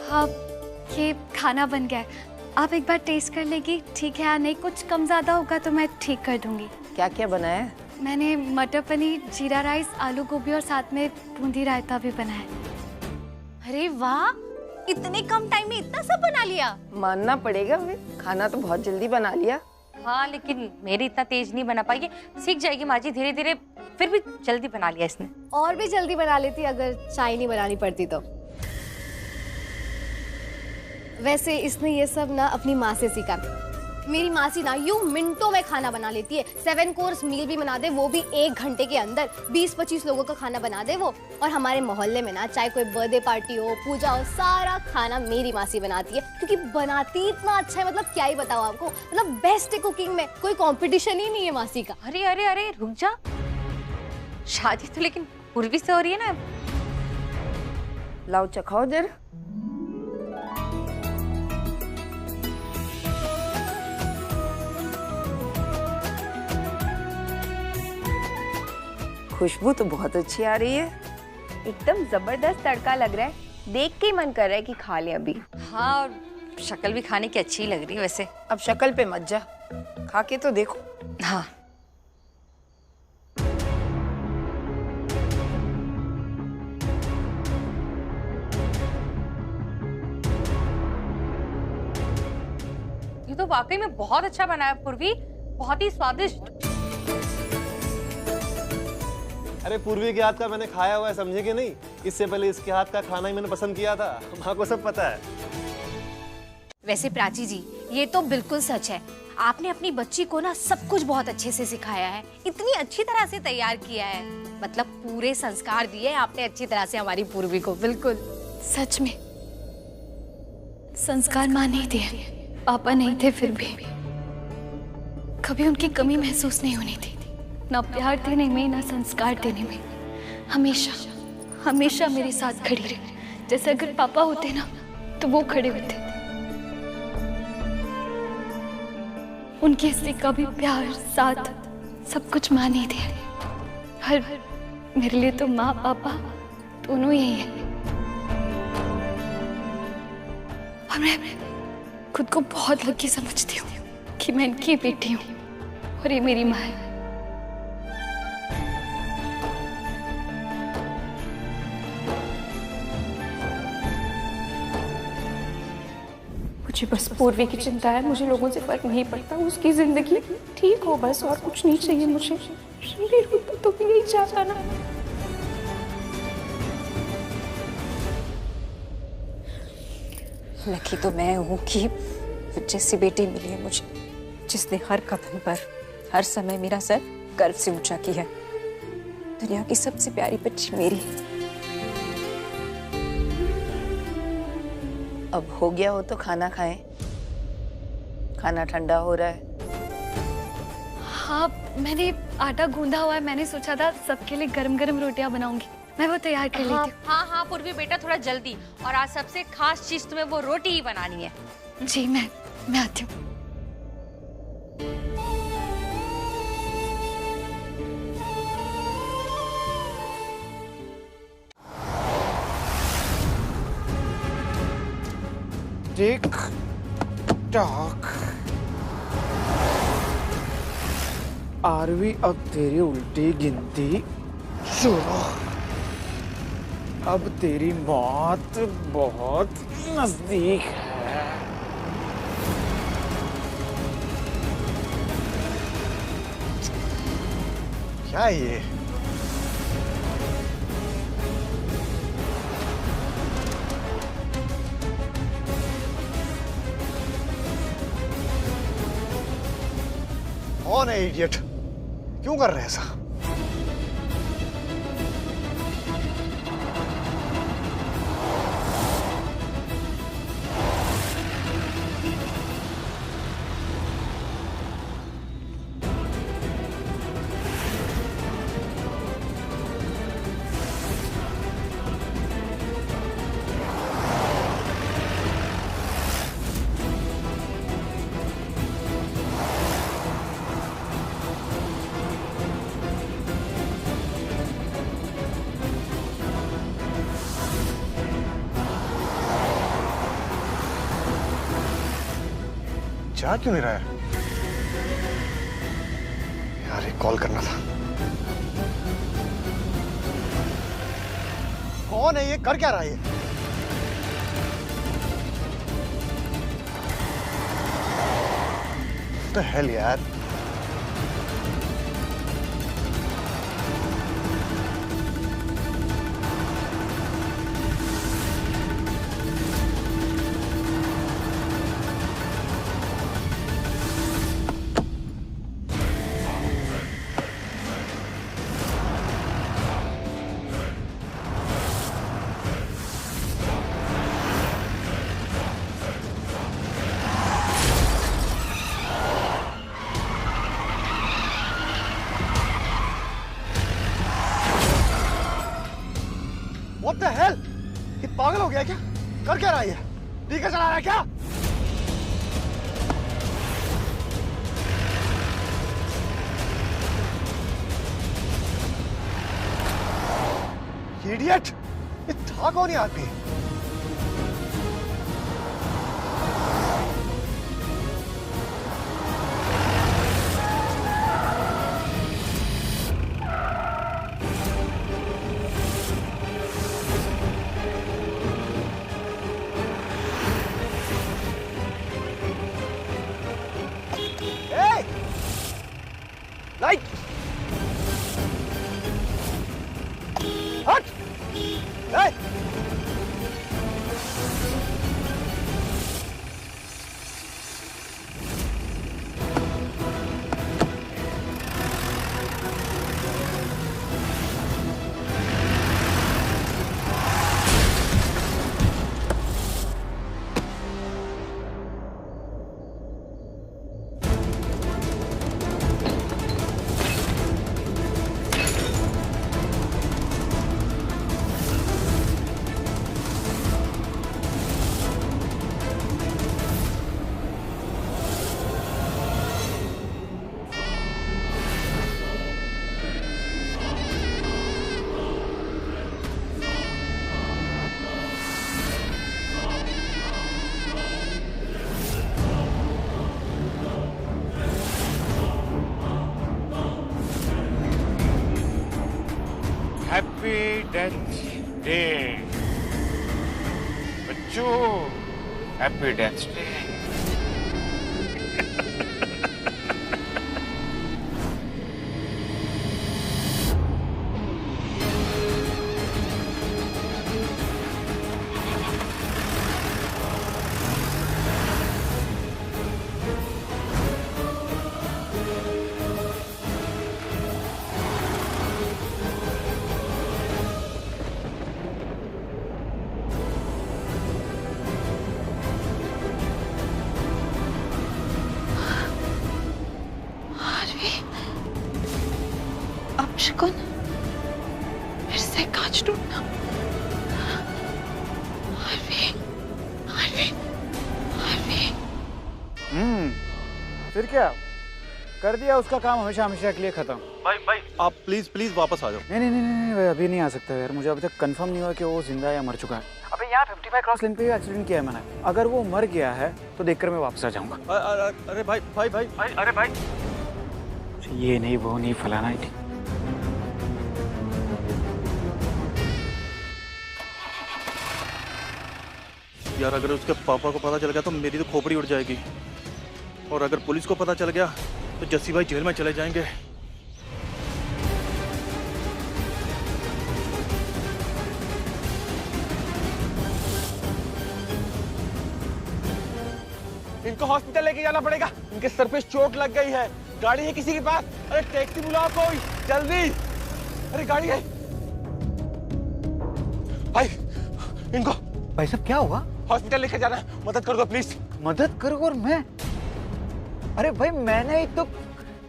हाँ, ये खाना बन गया है। आप एक बार टेस्ट कर लेगी, ठीक है या नहीं? कुछ कम ज़्यादा होगा तो मैं ठीक कर दूंगी। क्या क्या बनाया है? मैंने मटर पनीर, जीरा राइस, आलू गोभी और साथ में बूंदी रायता भी बनाया है। अरे वाह, इतने कम टाइम में इतना सब बना लिया। मानना पड़ेगा, खाना तो बहुत जल्दी बना लिया। हाँ, लेकिन मेरी इतना तेज नहीं बना पाई। सीख जाएगी माँ जी धीरे धीरे। फिर भी जल्दी बना लिया इसने। और भी जल्दी बना लेती अगर चाय नहीं बनानी पड़ती तो। वैसे इसने ये सब ना अपनी माँ से सीखा। मेरी मासी ना यूं मिनटों में खाना बना लेती है। 7 कोर्स मील भी बना दे, वो भी 1 घंटे के अंदर। 20-25 लोगों का खाना बना दे वो। और हमारे मोहल्ले में ना चाहे कोई बर्थडे पार्टी हो, पूजा हो, सारा खाना मेरी मासी बनाती है। क्योंकि बनाती इतना अच्छा है, मतलब क्या ही बताओ आपको, मतलब बेस्ट है कुकिंग में, कोई कंपटीशन ही नहीं है मासी का। अरे अरे अरे रुक जा, शादी तो लेकिन पूर्वी से हो रही है ना। लाओ चखाओ जरा। खुशबू तो बहुत अच्छी आ रही है। एकदम जबरदस्त तड़का लग रहा है, देख के ही मन कर रहा है कि खा ले अभी। हाँ, और शक्ल भी खाने की अच्छी लग रही है वैसे। अब शक्ल पे मत जा, खा के तो देखो। हाँ, ये तो वाकई में बहुत अच्छा बना है पूर्वी, बहुत ही स्वादिष्ट। अरे पूर्वी के हाथ का मैंने खाया हुआ है, समझे कि नहीं? इससे पहले इसके हाथ का खाना ही मैंने पसंद किया था। माँ को सब पता है। वैसे प्राची जी, ये तो बिल्कुल सच है। आपने अपनी बच्ची को ना सब कुछ बहुत अच्छे से सिखाया है, इतनी अच्छी तरह से तैयार किया है, मतलब पूरे संस्कार दिए आपने अच्छी तरह से हमारी पूर्वी को। बिल्कुल सच में संस्कार माँ नहीं दिए, पापा नहीं थे, फिर भी कभी उनकी कमी महसूस नहीं होनी थी। ना प्यार देने में, ना संस्कार देने में। हमेशा हमेशा मेरे साथ खड़ी रही। जैसे अगर पापा होते ना तो वो खड़े होते। उनके हिस्से का भी प्यार, साथ, सब कुछ माँ नहीं दिया। हर मेरे लिए तो माँ पापा दोनों यही है। और मैं खुद को बहुत लकी समझती हूँ कि मैं इनकी बेटी हूँ और ये मेरी माँ है। मुझे बस पूर्वी की चिंता है, मुझे लोगों से फर्क नहीं पड़ता, उसकी जिंदगी ठीक हो बस, और कुछ नहीं चाहिए मुझे। शरीर तो भी यही चाहता ना। लकी तो मैं हूँ कि जैसी बेटी मिली है मुझे, जिसने हर कदम पर, हर समय मेरा सर गर्व से ऊंचा किया। दुनिया की सबसे प्यारी बच्ची मेरी। अब हो गया हो तो खाना खाएं, खाना ठंडा हो रहा है। हाँ, मैंने आटा गूंदा हुआ है, मैंने सोचा था सबके लिए गरम गरम रोटियां बनाऊंगी। मैं वो तैयार कर लेती हूँ। हाँ हाँ पूर्वी बेटा, थोड़ा जल्दी। और आज सबसे खास चीज तुम्हें वो रोटी ही बनानी है। जी, मैं आती हूँ। Tick tock. आरवी, अब तेरी उल्टी गिनती शुरू। अब तेरी मौत बहुत नजदीक है। क्या है ये? कौन है इडियट? क्यों कर रहे हैं ऐसा? जा क्यों नहीं रहा है? यार एक कॉल करना था। कौन है ये? कर क्या रहा है ये? तो हेल यार। What the hell? ये पागल हो गया क्या? कर क्या रहा है ये? टीका चला रहा है क्या? Idiot! ये था कौन ये आदमी? Light! Hut! Hey! Happy death day बच्चों, हैप्पी डेथ डे। अपशकुन, फिर से कांच टूटना। Harvey, Harvey, Harvey. फिर क्या कर दिया उसका काम हमेशा हमेशा के लिए खत्म। भाई आप प्लीज वापस आ जाओ। नहीं भाई, अभी नहीं आ सकता यार। मुझे अभी तक कंफर्म नहीं हुआ कि वो जिंदा है या मर चुका है। अबे यहाँ 55 क्रॉस लेन पे एक्सीडेंट किया है मैंने। अगर वो मर गया है तो देखकर मैं वापस आ जाऊंगा। अरे भाई अरे भाई, ये नहीं वो नहीं फलाना ही। यार अगर उसके पापा को पता चल गया तो मेरी तो खोपड़ी उड़ जाएगी, और अगर पुलिस को पता चल गया तो जस्सी भाई जेल में चले जाएंगे। इनको हॉस्पिटल लेके जाना पड़ेगा। इनके सर पे चोट लग गई है। गाड़ी है किसी के पास? अरे टैक्सी बुलाओ कोई जल्दी। अरे गाड़ी है भाई। इनको भाई साहब क्या हुआ? हॉस्पिटल लेके जाना है, मदद कर दो प्लीज। मदद करो? और मैं? अरे भाई मैंने ही तो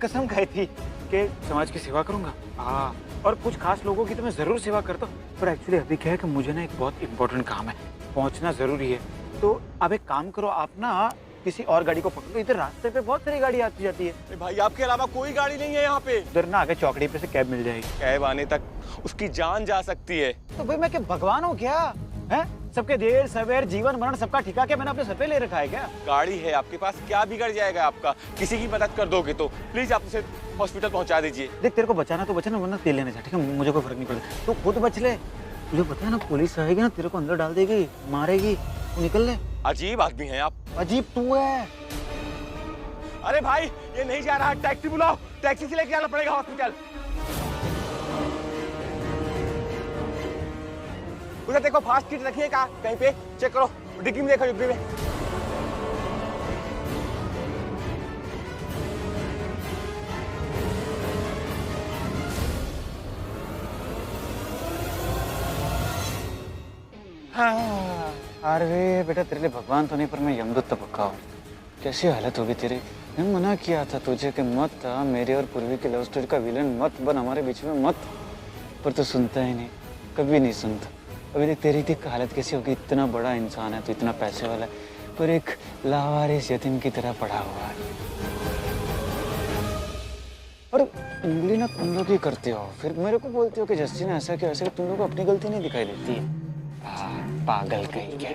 कसम खाई थी कि समाज की सेवा करूंगा। हाँ, और कुछ खास लोगों की तो मैं जरूर सेवा करता हूँ, पर एक्चुअली अभी क्या है कि मुझे ना एक बहुत इंपॉर्टेंट काम है, पहुंचना जरूरी है। तो अब एक काम करो, आप ना किसी और गाड़ी को पकड़ो। इधर रास्ते पे बहुत सारी गाड़ी आती जाती है। भाई आपके अलावा कोई गाड़ी नहीं है यहाँ पे। उधर ना आगे चौकड़ी पे से कैब मिल जाएगी। कैब आने तक उसकी जान जा सकती है। तो भाई मैं क्या भगवान हूँ क्या? हैं? सबके देर सवेर जीवन मरण सबका ठिका के मैंने अपने सर पे ले रखा है क्या? गाड़ी है आपके पास, क्या बिगड़ जाएगा आपका? किसी की मदद कर दोगे तो प्लीज आप उसे हॉस्पिटल पहुंचा दीजिए। देख तेरे को बचाना तो बचाना, वरना तेल लेने जा, ठीक है? मुझे कोई फर्क नहीं पड़ता, तो खुद बच ले। तुझे पता है ना पुलिस आएगी ना तेरे को अंदर डाल देगी, मारेगी, तू निकल ले। अजीब आदमी हैं आप। अजीब तू है। अरे भाई ये नहीं जा रहा, टैक्सी बुलाओ, टैक्सी से लेके जाना पड़ेगा हॉस्पिटल। उधर देखो फास्ट किट रखिए का कहीं पे, चेक करो, डिग्गी में देखो, डिग्गी में। हाँ, अरे बेटा तेरे लिए भगवान तो नहीं पर मैं यमदूत तो पक्का हूँ। कैसी हालत होगी तेरी? मैंने मना किया था तुझे कि मत आ, मेरी और पूर्वी की लव स्टोरी का विलन मत बन, हमारे बीच में मत। पर तू सुनता ही नहीं, कभी नहीं सुनता। अभी देख तेरी देख हालत कैसी होगी, इतना बड़ा इंसान है, तो इतना पैसे वाला है, पर एक लावारिस यतीम की तरह पड़ा हुआ है। और उंगली ना तुम लोग ही करते हो, फिर मेरे को बोलते हो कि जस्सी ने ऐसा किया, ऐसा। तुम लोग को अपनी गलती नहीं दिखाई देती है। पागल कहीं के।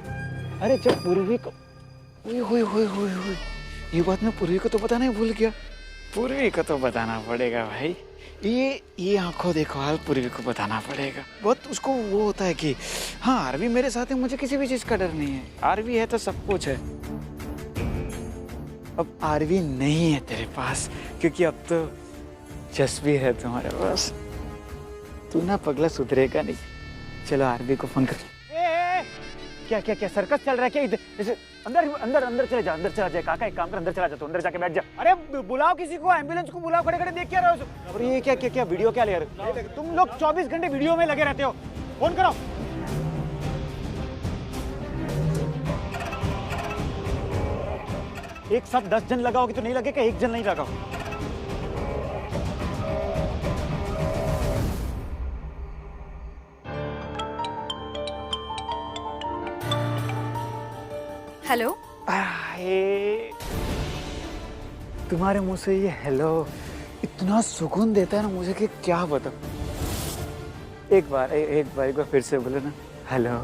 अरे जब पूर्वी को, ये बात मैं पूर्वी को तो बताना ही भूल गया। पूर्वी को तो बताना पड़ेगा भाई, ये आंखों देखो हाल पूर्वी को बताना पड़ेगा। बहुत उसको वो होता है कि हाँ आरवी मेरे साथ है, मुझे किसी भी चीज का डर नहीं है, आरवी है तो सब कुछ है। अब आरवी नहीं है तेरे पास, क्योंकि अब तो जसवी है तुम्हारे पास। तू ना पगला सुधरेगा नहीं। चलो आरवी को फोन कर। क्या सर्कस चल रहा है क्या इधर? अंदर अंदर अंदर चले जा, अंदर चला जाए। काका एक काम कर, अंदर चला जा, तो अंदर जाके बैठ जा। अरे बुलाओ किसी को, एम्बुलेंस को बुलाओ, खड़े खड़े देख क्या रहे हो? अरे ये क्या वीडियो क्या ले रहे हो? तुम लोग 24 घंटे वीडियो में लगे रहते हो। फोन करो। एक साथ 10 जन लगाओगे तो नहीं लगेगा, एक जन नहीं लगाओ। हेलो। तुम्हारे मुंह से ये हेलो इतना सुकून देता है ना मुझे कि क्या बताऊं। एक बार फिर से बोलो ना, हेलो।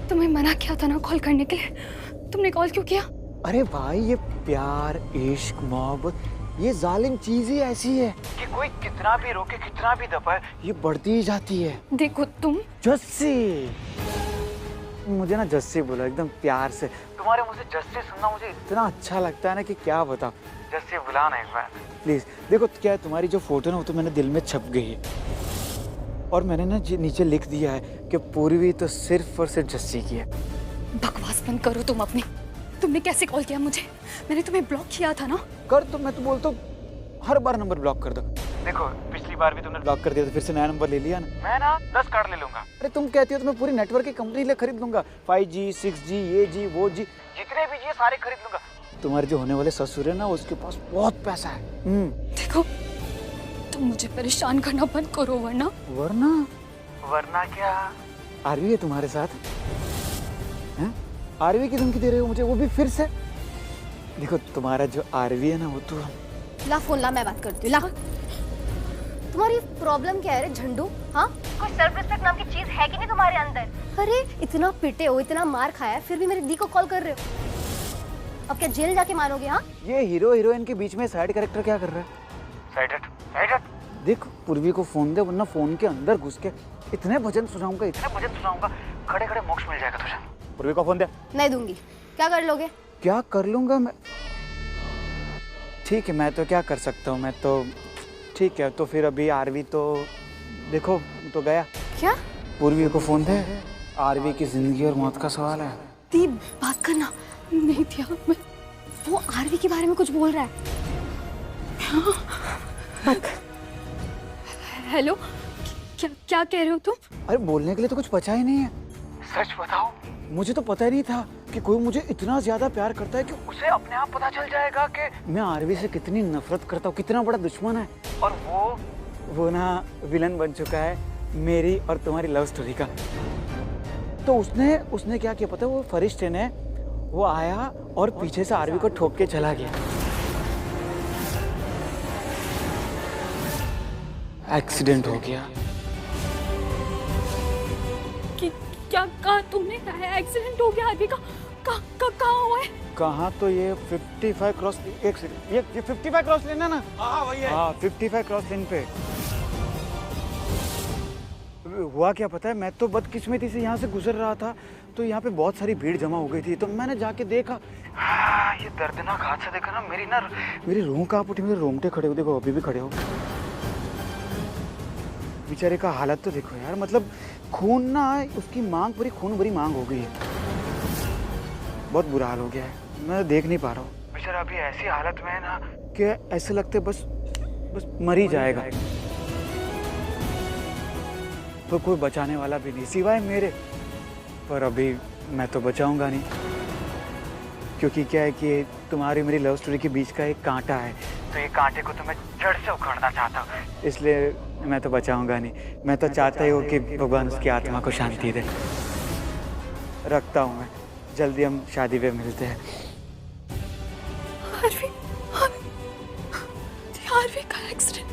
तुम्हें मना किया था ना कॉल करने के लिए, तुमने कॉल क्यों किया? अरे भाई ये प्यार, इश्क, मोहब्बत, ये जालिम चीज ही ऐसी है कि कोई कितना भी रोके, कितना भी दबाए, ये बढ़ती ही जाती है। देखो तुम जस्सी, मुझे ना जस्सी बोलो एकदम प्यार से। तुम्हारे मुझे जस्सी सुनना मुझे इतना अच्छा लगता है ना कि क्या बताओ। जस्सी बुलाना एक बार प्लीज। देखो क्या है, तुम्हारी जो फोटो ना वो तो मैंने दिल में छप गई है, और मैंने ना नीचे लिख दिया है कि पूर्वी तो सिर्फ और सिर्फ जस्सी की है। बकवास बंद करो तुम अपनी। तुमने कैसे कॉल किया मुझे? मैंने तुम्हें ब्लॉक किया था ना। कर तो मैं तो बोलता हूँ हर बार नंबर ब्लॉक कर दो। देखो पिछली बार भी तुमने ब्लॉक कर दिया, तो फिर से नया नंबर ले लिया ना। मैं ना 10 कार्ड ले लूंगा। अरे तुम कहती हो तो मैं पूरी नेटवर्क की कंपनी ले खरीद लूंगा। 5G 6G ये जी वो जी जितने भी जी सारे खरीद लूंगा। तुम्हारे जो होने वाले ससुर है ना उसके पास बहुत पैसा है। देखो तुम मुझे परेशान करना बंद करो, वरना क्या? आरवी है तुम्हारे साथ हैं? आरवी की धमकी दे रहे हो मुझे, वो भी फिर से? देखो तुम्हारा जो आरवी है ना वो तो ला फोन ला, मैं बात करती हूँ। ला, तुम्हारी प्रॉब्लम क्या है रे झंडू? हाँ, कोई सेल्फ रिस्पेक्ट नाम की चीज है कि नहीं तुम्हारे अंदर? अरे इतना पिटे हो, इतना मार खाया है, फिर भी मेरी दी को कॉल कर रहे हो। अब क्या जेल जाके मानोगे? हाँ, ये हीरो हीरोइन के बीच में साइड कैरेक्टर क्या कर रहा है? साइड हट। देख पूर्वी को फोन दे, वरना फोन के अंदर घुस के इतने भजन सुनाऊंगा, खड़े खड़े मोक्ष मिल जाएगा तुझे। पूर्वी को फोन दे। नहीं दूंगी। क्या कर लोगे? क्या कर लूंगा मैं? ठीक है, मैं तो क्या कर सकता हूँ, मैं तो ठीक है। तो फिर अभी आरवी तो देखो तो गया। क्या? पूर्वी को फोन दे, आरवी की जिंदगी और मौत का सवाल है। दी बात करना। नहीं दिया मैं, वो आरवी के बारे में कुछ बोल रहा है। हेलो, क्या कह रहे हो तुम? अरे बोलने के लिए तो कुछ बचा ही नहीं है। सच बताओ, मुझे तो पता ही नहीं था कि कोई मुझे इतना ज्यादा प्यार करता है कि उसे अपने आप पता चल जाएगा कि मैं आरवी से कितनी नफरत करता हूँ, कितना बड़ा दुश्मन है। और वो ना विलन बन चुका है मेरी और तुम्हारी लव स्टोरी का। तो उसने क्या किया पता है? वो फरिश्ते ने वो आया और पीछे से आरवी को ठोक के चला गया। एक्सीडेंट हो गया। क्या कहा तुमने? एक्सीडेंट हो गया आगे का? कहाँ हुआ है? कहाँ तो ये 55 क्रॉस, एक सेकंड, ये 55 क्रॉस लेन है ना? हाँ वही है। हाँ 55 क्रॉस लेन पे। हुआ क्या पता है, मैं तो बदकिस्मती से यहाँ से गुजर रहा था तो यहाँ पे बहुत सारी भीड़ जमा हो गई थी, तो मैंने जाके देखा ये दर्दनाक हादसा देखा ना, मेरी रूह कांप उठी, मेरे रोंगटे खड़े हो, देखो अभी भी खड़े हो। बेचारे का हालत तो देखो यार, मतलब खून ना, उसकी मांग पूरी खून भरी मांग हो गई है, बहुत बुरा हाल हो गया है, मैं देख नहीं पा रहा हूँ। बेचारा अभी ऐसी हालत में है ना कि ऐसे लगते बस मर ही जाएगा, तो कोई बचाने वाला भी नहीं सिवाय मेरे। पर अभी मैं तो बचाऊंगा नहीं, क्योंकि क्या है कि तुम्हारी मेरी लव स्टोरी के बीच का एक कांटा है, तो ये कांटे को तो मैं जड़ से उखाड़ना चाहता हूँ, इसलिए मैं तो बचाऊंगा नहीं। मैं तो चाहता ही हूँ कि भगवान उसकी आत्मा को शांति दे। रखता हूँ मैं, जल्दी हम शादी पे मिलते हैं। हार्वी का एक्सीडेंट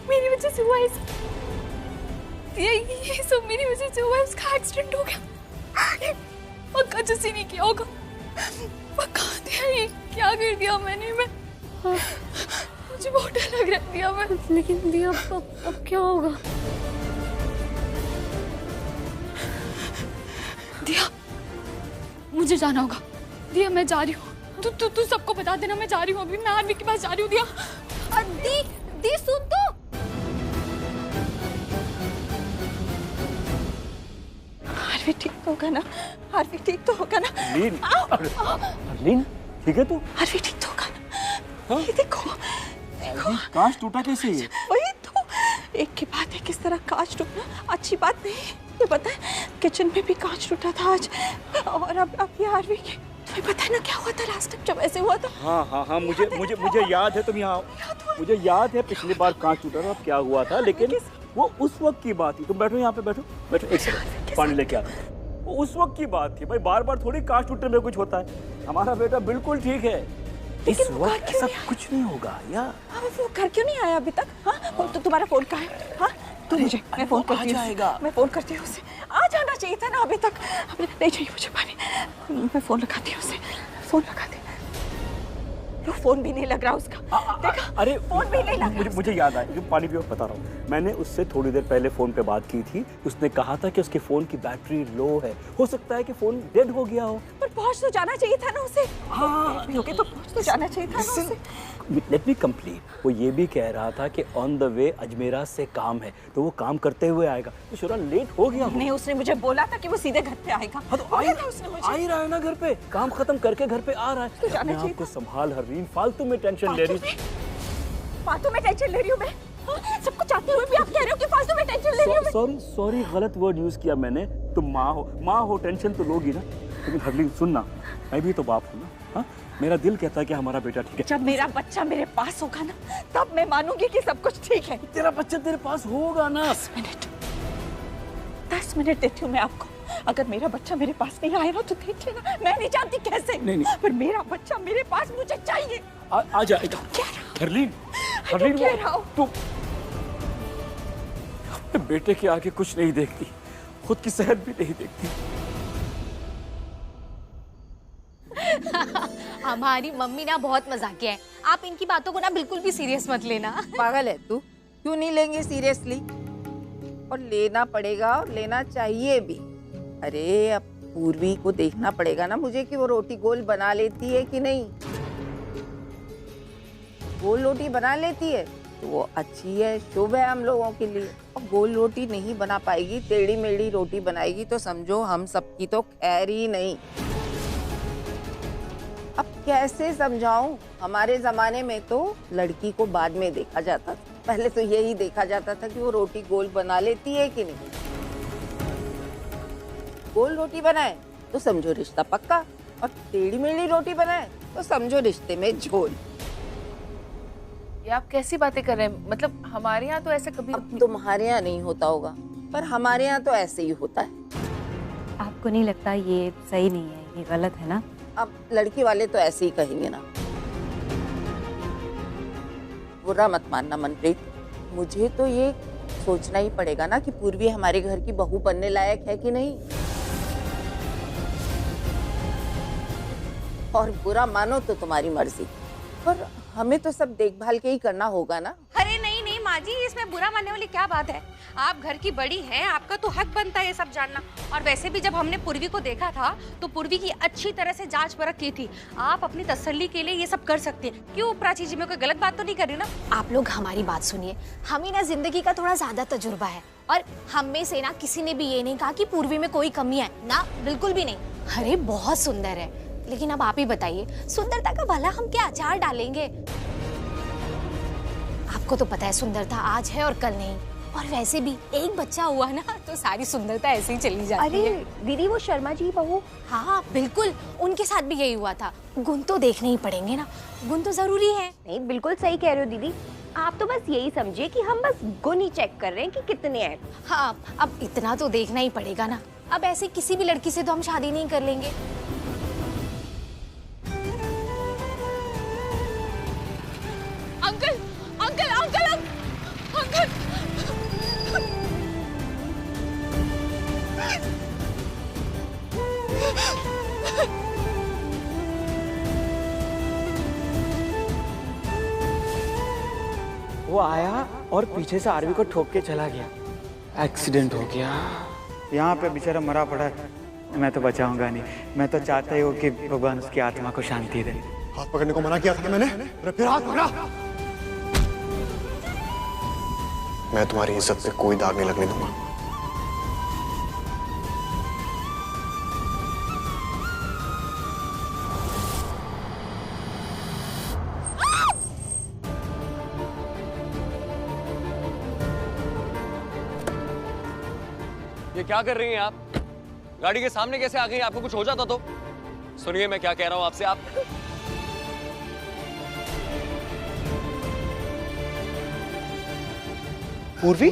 मेरी वजह से हुआ है। ये सब मेरी वजह से हुआ है। उसका एक्सीडेंट हो गया, पक्का जैसे नहीं किया होगा, पक्का दिया। ये क्या कर दिया मैंने? मुझे बहुत डर लग रहा दिया मैं। लेकिन दिया अब क्या होगा? दिया मुझे जाना होगा। दिया मैं जा रही हूँ, तू सबको बता देना मैं जा रही हूँ, अभी मैं आर्मी के पास जा रही हूँ। दिया दी सुन तो। हार्वी ठीक तो होगा ना? हार्वी ठीक तो होगा ना? अर्लीन ठीक है तू? हार्वी ठीक तो होगा ना? ये देखो कांच टूटा कैसे है? वही तो, एक के बाद एक किस तरह कांच टूटना अच्छी बात नहीं। ये पता है किचन में भी कांच टूटा था आज, और अब ये हार्वी की, तुम्हें पता है ना क्या हुआ था लास्ट टाइम जब ऐसे हुआ था? हाँ मुझे याद है। तुम यहाँ, मुझे याद है पिछली बार कांच टूटा था, क्या हुआ था, लेकिन वो उस वक्त की बात थी। तुम बैठो यहाँ पे, बैठो एक सेकंड, पानी लेके आ। वो उस वक्त की बात थी भाई, बार बार थोड़ी कांच टूटने में कुछ होता है। हमारा बेटा बिल्कुल ठीक है, इस वक्त ऐसा कुछ नहीं होगा यार। वो घर क्यों नहीं आया अभी तक? हाँ तो तुम्हारा फोन कहाँ है? हाँ तू मुझे, मैं फोन करती हूँ, मैं फोन करती हूँ उसे। आ जाना चाहिए था ना अभी तक। नहीं चाहिए मुझे पानी, मैं फोन लगाती हूँ उसे, फोन लगाती। फोन भी नहीं लग रहा उसका। देखा? अरे फोन भी नहीं लग रहा। मुझे याद आया, पानी पियो, बता रहा हूँ। मैंने उससे थोड़ी देर पहले फोन पे बात की थी, उसने कहा था कि उसके फोन की बैटरी लो है, हो सकता है कि फोन डेड हो गया हो। पर पहुंच तो जाना चाहिए था ना उसे। हाँ तो पहुंच तो जाना चाहिए था ना उसे। Let me complete. वो ये भी कह रहा था कि ऑन द वे अजमेरा से काम है, तो वो काम करते हुए आएगा, तो शुरा लेट हो गया। नहीं, उसने मुझे बोला था कि वो सीधे घर पे आएगा। हाँ तो आ ही रहा है ना घर पे, काम खत्म करके घर पे आ रहा है। तो जाना चाहिए। आपको संभाल हररीन, फालतू में टेंशन ले रही। फालतू में टेंशन ले रही हूँ मैं? सबको चाहते हुए भी आप कह रहे हो कि फालतू में टेंशन ले रही हूँ मैं? सॉरी गलत वर्ड यूज किया मैंने। तुम माँ हो टेंशन तो लोगी ना, लेकिन हरलीन सुनना, मैं भी तो बाप हूँ ना। हाँ मेरा दिल कहता है कि हमारा बेटा ठीक है। जब मेरा बच्चा मेरे पास होगा ना, तब मैं मानूंगी कि सब कुछ ठीक है। तेरा बच्चा तेरे पास होगा ना। 10 मिनट देती हूँ मैं आपको। अगर मेरा बच्चा मेरे पास नहीं आया ना तो देख लेना, मैं नहीं जानती कैसे। नहीं। पर मेरा बच्चा मेरे पास मुझे चाहिए। आ जाएगा। हरलीन तू अपने बेटे के आगे कुछ नहीं देखती, खुद की सेहत भी नहीं देखती। हमारी मम्मी ना बहुत मजाकिया है, आप इनकी बातों को ना बिल्कुल भी सीरियस मत लेना। पागल है तू, क्यों नहीं लेंगे सीरियसली? और लेना पड़ेगा और लेना चाहिए भी। अरे अब पूर्वी को देखना पड़ेगा ना मुझे कि वो रोटी गोल बना लेती है कि नहीं। गोल रोटी बना लेती है तो वो अच्छी है, शुभ है हम लोगों के लिए। और गोल रोटी नहीं बना पाएगी, टेढ़ी मेढ़ी रोटी बनाएगी तो समझो हम सबकी तो खैर ही नहीं। अब कैसे समझाऊं? हमारे जमाने में तो लड़की को बाद में देखा जाता था, पहले तो यही देखा जाता था कि वो रोटी गोल बना लेती है कि नहीं। गोल रोटी बनाए तो समझो रिश्ता पक्का, और टेढ़ी मेढ़ी रोटी बनाए तो समझो रिश्ते में झोल। ये आप कैसी बातें कर रहे हैं? मतलब हमारे यहाँ तो ऐसा कभी। अब तुम्हारे यहाँ नहीं होता होगा, पर हमारे यहाँ तो ऐसे ही होता है। आपको नहीं लगता ये सही नहीं है, ये गलत है ना? अब लड़की वाले तो ऐसे ही कहेंगे ना। बुरा मत मानना मनप्रीत, मुझे तो ये सोचना ही पड़ेगा ना कि पूर्वी हमारे घर की बहू बनने लायक है कि नहीं। और बुरा मानो तो तुम्हारी मर्जी, पर हमें तो सब देखभाल के ही करना होगा ना। अरे नहीं नहीं माँ जी, इसमें बुरा मानने वाली क्या बात है। आप घर की बड़ी हैं, आपका तो हक बनता है ये सब जानना। और वैसे भी जब हमने पूर्वी को देखा था तो पूर्वी की अच्छी तरह से जांच परख की थी। आप अपनी तसल्ली के लिए ये सब कर सकते हैं। क्यों प्राची जी, मैं कोई गलत बात तो नहीं कर रही ना? आप लोग हमारी बात सुनिए, हमें ना जिंदगी का थोड़ा ज्यादा तजुर्बा है और हम में से ना किसी ने भी ये नहीं कहा कि पूर्वी में कोई कमी है ना, बिल्कुल भी नहीं। अरे बहुत सुंदर है, लेकिन अब आप ही बताइए सुंदरता का भला हम क्या अचार डालेंगे? आपको तो पता है सुंदरता आज है और कल नहीं। और वैसे भी एक बच्चा हुआ ना तो सारी सुंदरता ऐसे ही चली जाती है। अरे दीदी, वो शर्मा जी बहू, हाँ बिल्कुल, उनके साथ भी यही हुआ था। गुण तो देखने ही पड़ेंगे ना, गुण तो जरूरी है। नहीं बिल्कुल सही कह रहे हो दीदी। आप तो बस यही समझिए कि हम बस गुण ही चेक कर रहे हैं कि कितने हैं। हाँ, अब इतना तो देखना ही पड़ेगा ना। अब ऐसे किसी भी लड़की से तो हम शादी नहीं कर लेंगे। अंकल अंकल अंकल अंकल, वो आया और पीछे से आरवी को ठोक के चला गया। एक्सीडेंट हो गया। यहाँ पे बेचारा मरा पड़ा है। मैं तो बचाऊंगा नहीं। मैं तो चाहता ही हूँ कि भगवान उसकी आत्मा को शांति दे। हाथ पकड़ने को मना किया था मैंने, फिर हाथ पकड़ा। मैं तुम्हारी इज्जत पे कोई दाग नहीं लगने दूंगा। ये क्या कर रही हैं आप? गाड़ी के सामने कैसे आ गई? आपको कुछ हो जाता तो? सुनिए मैं क्या कह रहा हूं आपसे। आप पूर्वी